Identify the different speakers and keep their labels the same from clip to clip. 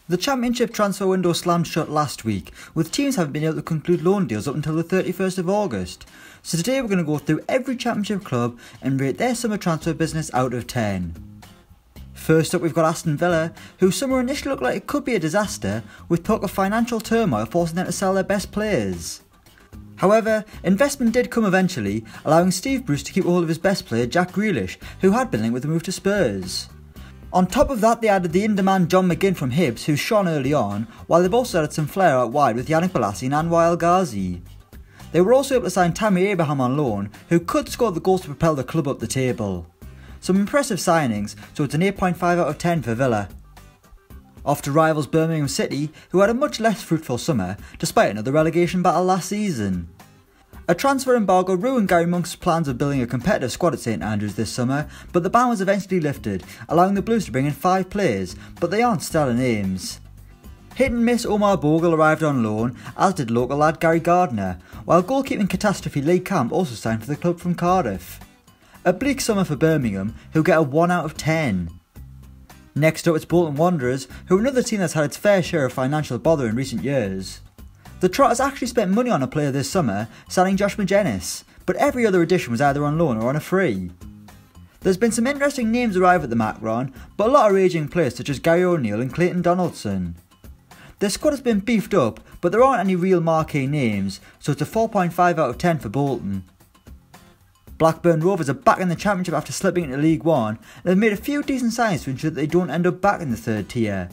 Speaker 1: The Championship transfer window slammed shut last week, with teams having been able to conclude loan deals up until the 31st of August. So today we're going to go through every Championship club and rate their summer transfer business out of 10. First up we've got Aston Villa, whose summer initially looked like it could be a disaster, with talk of financial turmoil forcing them to sell their best players. However, investment did come eventually, allowing Steve Bruce to keep hold of his best player Jack Grealish, who had been linked with a move to Spurs. On top of that, they added the in-demand John McGinn from Hibs, who shone early on, while they've also added some flair out wide with Yannick Bolasie and Anwar El Ghazi. They were also able to sign Tammy Abraham on loan, who could score the goals to propel the club up the table. Some impressive signings, so it's an 8.5 out of 10 for Villa. Off to rivals Birmingham City, who had a much less fruitful summer, despite another relegation battle last season. A transfer embargo ruined Gary Monk's plans of building a competitive squad at St Andrews this summer, but the ban was eventually lifted, allowing the Blues to bring in 5 players, but they aren't stellar names. Hit and miss Omar Bogle arrived on loan, as did local lad Gary Gardner, while goalkeeping catastrophe Lee Camp also signed for the club from Cardiff. A bleak summer for Birmingham, who get a 1 out of 10. Next up it's Bolton Wanderers, who are another team that's had its fair share of financial bother in recent years. The Trotters actually spent money on a player this summer, signing Josh Magennis, but every other addition was either on loan or on a free. There's been some interesting names arrive at the Macron, but a lot of raging players such as Gary O'Neill and Clayton Donaldson. Their squad has been beefed up, but there aren't any real marquee names, so it's a 4.5 out of 10 for Bolton. Blackburn Rovers are back in the Championship after slipping into League One, and have made a few decent signs to ensure that they don't end up back in the third tier.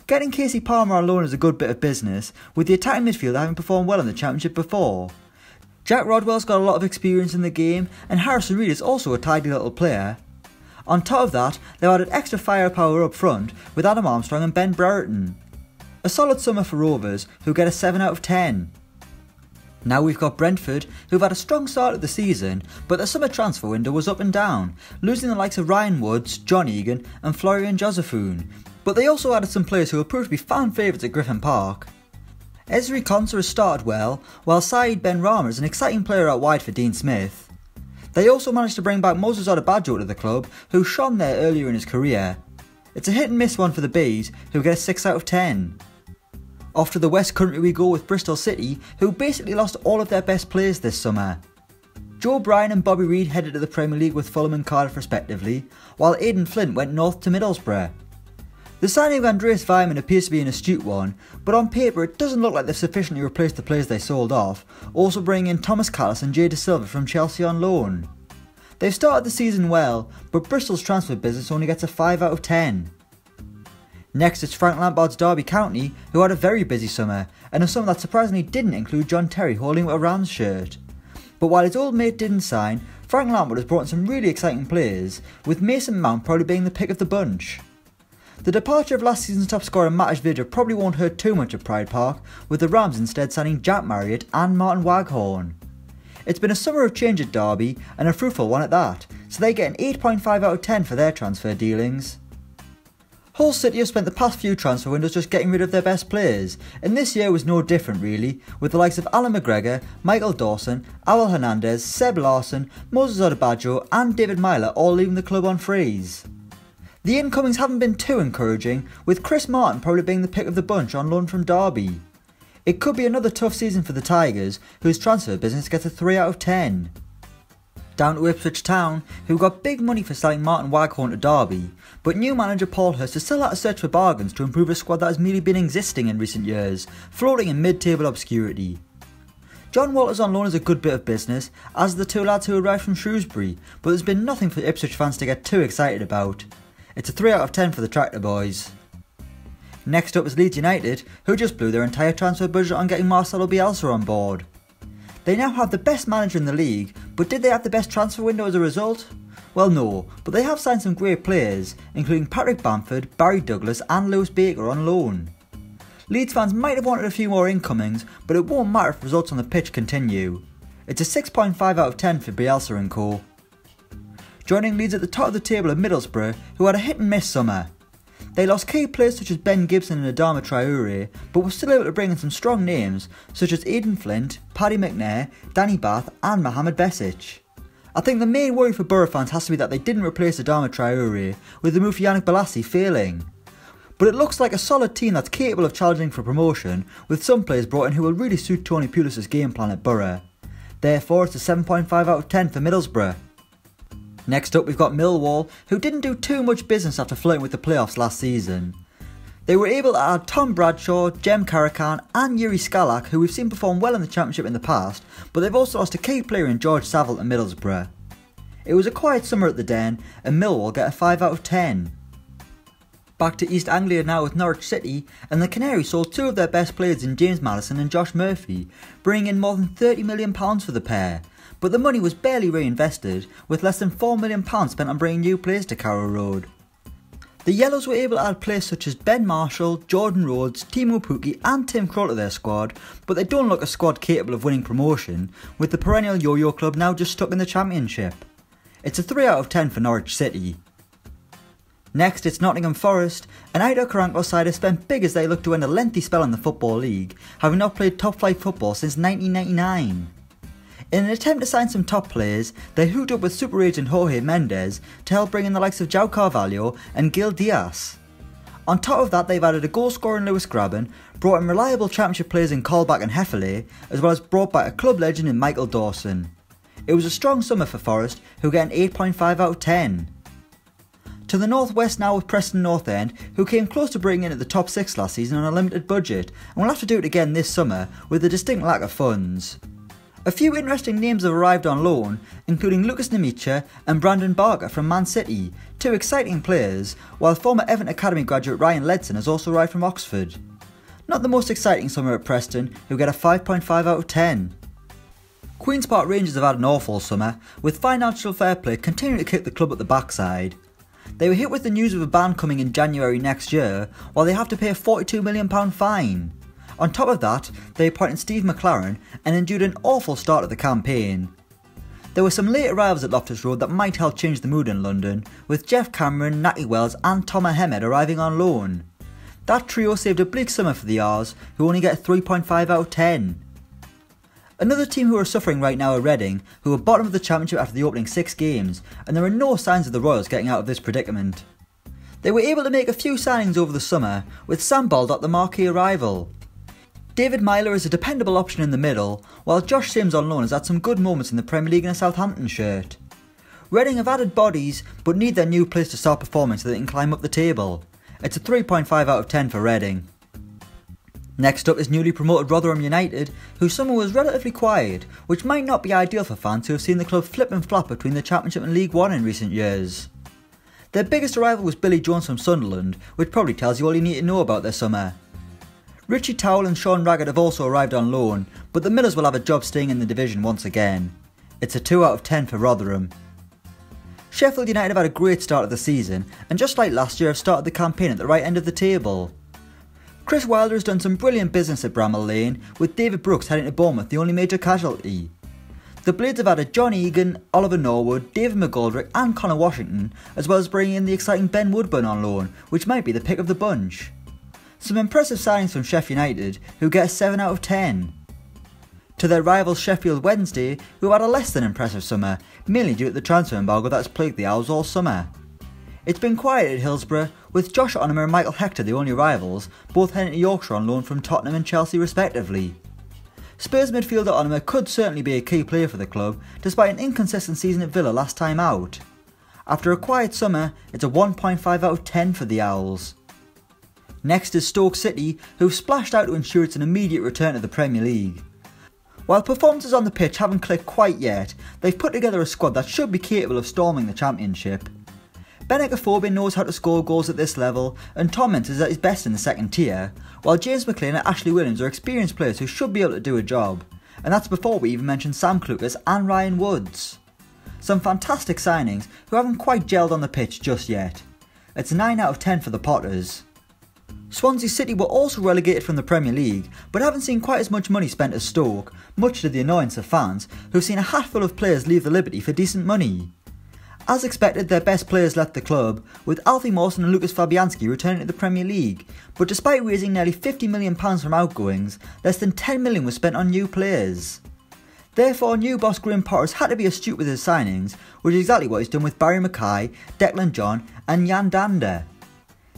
Speaker 1: Getting Casey Palmer on loan is a good bit of business, with the attacking midfielder having performed well in the Championship before. Jack Rodwell's got a lot of experience in the game, and Harrison Reed is also a tidy little player. On top of that, they've added extra firepower up front with Adam Armstrong and Ben Brereton. A solid summer for Rovers, who get a 7 out of 10. Now we've got Brentford, who've had a strong start of the season, but the summer transfer window was up and down, losing the likes of Ryan Woods, John Egan and Florian Josephine. But they also added some players who will prove to be fan favourites at Griffin Park. Ezri Konsa has started well, while Saeed Ben Rama is an exciting player out wide for Dean Smith. They also managed to bring back Moses Odebajo to the club, who shone there earlier in his career. It's a hit and miss one for the Bees, who get a 6 out of 10. Off to the West Country we go with Bristol City, who basically lost all of their best players this summer. Joe Bryan and Bobby Reid headed to the Premier League with Fulham and Cardiff respectively, while Aidan Flint went north to Middlesbrough. The signing of Andreas Weimann appears to be an astute one, but on paper it doesn't look like they've sufficiently replaced the players they sold off, also bringing in Thomas Callis and Jay De Silva from Chelsea on loan. They've started the season well, but Bristol's transfer business only gets a 5 out of 10. Next it's Frank Lampard's Derby County, who had a very busy summer, and a summer that surprisingly didn't include John Terry holding a Rams shirt. But while his old mate didn't sign, Frank Lampard has brought in some really exciting players, with Mason Mount probably being the pick of the bunch. The departure of last season's top scorer Matej Vidra probably won't hurt too much at Pride Park, with the Rams instead signing Jack Marriott and Martin Waghorn. It's been a summer of change at Derby, and a fruitful one at that, so they get an 8.5 out of 10 for their transfer dealings. Hull City have spent the past few transfer windows just getting rid of their best players, and this year was no different really, with the likes of Alan McGregor, Michael Dawson, Awel Hernandez, Seb Larson, Moses Odebajo and David Myler all leaving the club on frees. The incomings haven't been too encouraging, with Chris Martin probably being the pick of the bunch on loan from Derby. It could be another tough season for the Tigers, whose transfer business gets a 3 out of 10. Down to Ipswich Town, who got big money for selling Martin Waghorn to Derby, but new manager Paul Hurst is still out to search for bargains to improve a squad that has merely been existing in recent years, floating in mid-table obscurity. John Walters on loan is a good bit of business, as are the 2 lads who arrived from Shrewsbury, but there's been nothing for Ipswich fans to get too excited about. It's a 3 out of 10 for the Tractor Boys. Next up is Leeds United, who just blew their entire transfer budget on getting Marcelo Bielsa on board. They now have the best manager in the league, but did they have the best transfer window as a result? Well no, but they have signed some great players, including Patrick Bamford, Barry Douglas and Lewis Baker on loan. Leeds fans might have wanted a few more incomings, but it won't matter if results on the pitch continue. It's a 6.5 out of 10 for Bielsa and co. Joining Leeds at the top of the table are Middlesbrough, who had a hit and miss summer. They lost key players such as Ben Gibson and Adama Traore, but were still able to bring in some strong names such as Aidan Flint, Paddy McNair, Danny Bath and Mohamed Besic. I think the main worry for Borough fans has to be that they didn't replace Adama Traore, with the move for Yannick Bolasie failing. but it looks like a solid team that's capable of challenging for promotion, with some players brought in who will really suit Tony Pulis' game plan at Borough. Therefore it's a 7.5 out of 10 for Middlesbrough. Next up we've got Millwall, who didn't do too much business after flirting with the playoffs last season. They were able to add Tom Bradshaw, Jem Karakan and Yuri Skalak, who we've seen perform well in the Championship in the past, but they've also lost a key player in George Saville to Middlesbrough. It was a quiet summer at the Den, and Millwall get a 5 out of 10. Back to East Anglia now with Norwich City, and the Canaries sold two of their best players in James Maddison and Josh Murphy, bringing in more than £30 million for the pair, but the money was barely reinvested, with less than £4 million spent on bringing new players to Carrow Road. The Yellows were able to add players such as Ben Marshall, Jordan Rhodes, Timo Pukki and Tim Krul to their squad, but they don't look a squad capable of winning promotion, with the perennial yo-yo club now just stuck in the Championship. It's a 3 out of 10 for Norwich City. Next it's Nottingham Forest, an Aitor Karanko side have spent big as they look to end a lengthy spell in the Football League, having not played top flight football since 1999. In an attempt to sign some top players, they hooked up with super agent Jorge Mendes to help bring in the likes of João Carvalho and Gil Dias. On top of that, they've added a goal scorer in Lewis Graben, brought in reliable Championship players in Colback and Hefele, as well as brought back a club legend in Michael Dawson. It was a strong summer for Forest, who get an 8.5 out of 10. To the northwest now with Preston North End, who came close to breaking in at the top 6 last season on a limited budget, and will have to do it again this summer with a distinct lack of funds. A few interesting names have arrived on loan, including Lucas Nemicha and Brandon Barker from Man City, two exciting players, while former Everton Academy graduate Ryan Ledson has also arrived from Oxford. Not the most exciting summer at Preston, who get a 5.5 out of 10. Queen's Park Rangers have had an awful summer, with financial fair play continuing to kick the club at the backside. They were hit with the news of a ban coming in January next year, while they have to pay a £42 million fine. On top of that, they appointed Steve McLaren and endured an awful start of the campaign. There were some late arrivals at Loftus Road that might help change the mood in London, with Jeff Cameron, Natty Wells and Tom Ahmed arriving on loan. That trio saved a bleak summer for the R's, who only get a 3.5 out of 10. Another team who are suffering right now are Reading, who are bottom of the Championship after the opening 6 games, and there are no signs of the Royals getting out of this predicament. They were able to make a few signings over the summer, with Sam Baldock the marquee arrival. David Myler is a dependable option in the middle, while Josh Sims on loan has had some good moments in the Premier League in a Southampton shirt. Reading have added bodies, but need their new players to start performing so they can climb up the table. It's a 3.5 out of 10 for Reading. Next up is newly promoted Rotherham United, whose summer was relatively quiet, which might not be ideal for fans who have seen the club flip and flop between the Championship and League One in recent years. Their biggest arrival was Billy Jones from Sunderland, which probably tells you all you need to know about their summer. Richie Towell and Sean Raggett have also arrived on loan, but the Millers will have a job staying in the division once again. It's a 2 out of 10 for Rotherham. Sheffield United have had a great start of the season, and just like last year have started the campaign at the right end of the table. Chris Wilder has done some brilliant business at Bramall Lane, with David Brooks heading to Bournemouth the only major casualty. The Blades have added John Egan, Oliver Norwood, David McGoldrick and Connor Washington, as well as bringing in the exciting Ben Woodburn on loan, which might be the pick of the bunch. Some impressive signings from Sheffield United, who get a 7 out of 10. To their rivals Sheffield Wednesday, who had a less than impressive summer, mainly due to the transfer embargo that has plagued the Owls all summer. It's been quiet at Hillsborough, with Josh Onomer and Michael Hector the only rivals, both heading to Yorkshire on loan from Tottenham and Chelsea respectively. Spurs midfielder Onomer could certainly be a key player for the club, despite an inconsistent season at Villa last time out. After a quiet summer, it's a 1.5 out of 10 for the Owls. Next is Stoke City, who've splashed out to ensure it's an immediate return to the Premier League. While performances on the pitch haven't clicked quite yet, they've put together a squad that should be capable of storming the Championship. Benik Afobe knows how to score goals at this level, and Tom Ince is at his best in the second tier, while James McLean and Ashley Williams are experienced players who should be able to do a job, and that's before we even mention Sam Clucas and Ryan Woods. Some fantastic signings who haven't quite gelled on the pitch just yet. It's a 9 out of 10 for the Potters. Swansea City were also relegated from the Premier League, but haven't seen quite as much money spent as Stoke, much to the annoyance of fans who've seen a hatful of players leave the Liberty for decent money. As expected, their best players left the club, with Alfie Mawson and Lucas Fabianski returning to the Premier League, but despite raising nearly £50 million from outgoings, less than £10 million was spent on new players. Therefore, new boss Graham Potters had to be astute with his signings, which is exactly what he's done with Barry Mackay, Declan John and Jan Dander.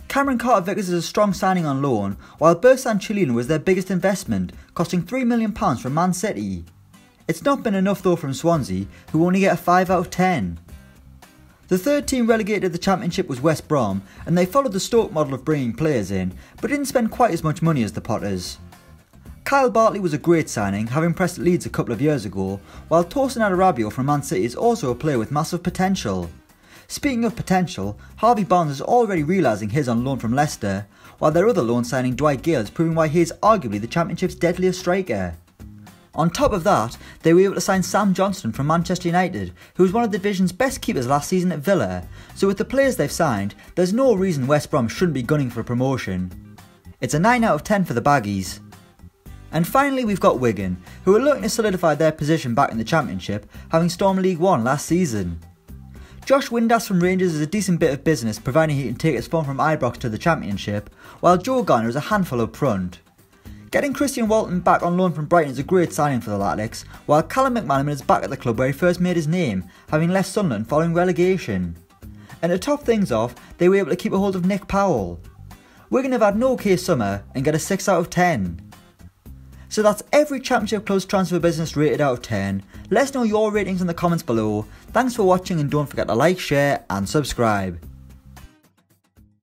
Speaker 1: Cameron Carter-Vickers is a strong signing on loan, while Bersan Chilin was their biggest investment, costing £3 million from Man City. It's not been enough though from Swansea, who only get a 5 out of 10. The third team relegated to the Championship was West Brom, and they followed the Stoke model of bringing players in, but didn't spend quite as much money as the Potters. Kyle Bartley was a great signing, having impressed at Leeds a couple of years ago, while Tosin Adarabioyo from Man City is also a player with massive potential. Speaking of potential, Harvey Barnes is already realising his on loan from Leicester, while their other loan signing Dwight Gale is proving why he is arguably the Championship's deadliest striker. On top of that, they were able to sign Sam Johnston from Manchester United, who was one of the division's best keepers last season at Villa, so with the players they've signed, there's no reason West Brom shouldn't be gunning for promotion. It's a 9 out of 10 for the Baggies. And finally we've got Wigan, who are looking to solidify their position back in the Championship, having stormed League One last season. Josh Windass from Rangers is a decent bit of business, providing he can take his form from Ibrox to the Championship, while Joe Garner is a handful up front. Getting Christian Walton back on loan from Brighton is a great signing for the Latics, while Callum McManaman is back at the club where he first made his name, having left Sunderland following relegation. And to top things off, they were able to keep a hold of Nick Powell. Wigan have had no okay summer and get a 6 out of 10. So that's every Championship club's transfer business rated out of 10. Let us know your ratings in the comments below. Thanks for watching and don't forget to like, share and subscribe.